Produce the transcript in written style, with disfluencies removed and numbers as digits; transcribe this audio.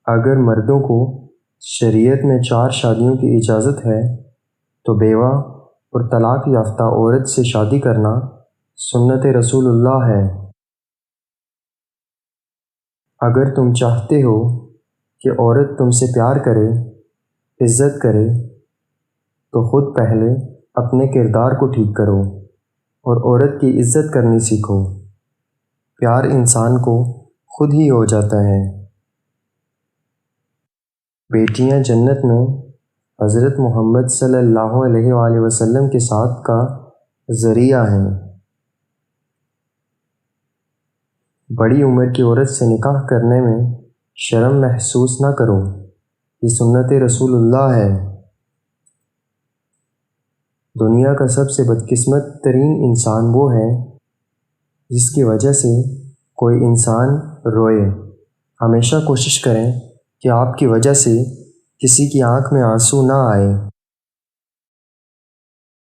اگر مردوں کو شریعت میں 4 شادیوں کی اجازت ہے تو بیوہ اور طلاق یافتہ عورت سے شادی کرنا سنت رسول اللہ ہے۔ اگر تم چاہتے ہو کہ عورت تم سے پیار کرے، عزت کرے، تو خود پہلے اپنے کردار کو ٹھیک کرو اور عورت کی عزت کرنی سیکھو۔ پیار انسان کو خود ہی ہو جاتا ہے۔ بیٹیاں جنت میں حضرت محمد صلی اللہ علیہ وآلہ وسلم کے ساتھ کا ذریعہ ہیں۔ بڑی عمر کی عورت سے نکاح کرنے میں شرم محسوس نہ کرو، یہ سنت رسول اللہ ہے۔ دنیا کا سب سے بدقسمت ترین انسان وہ ہے جس کی وجہ سے کوئی انسان روئے۔ ہمیشہ کوشش کریں کہ آپ کی وجہ سے کسی کی آنکھ میں آنسو نہ آئے۔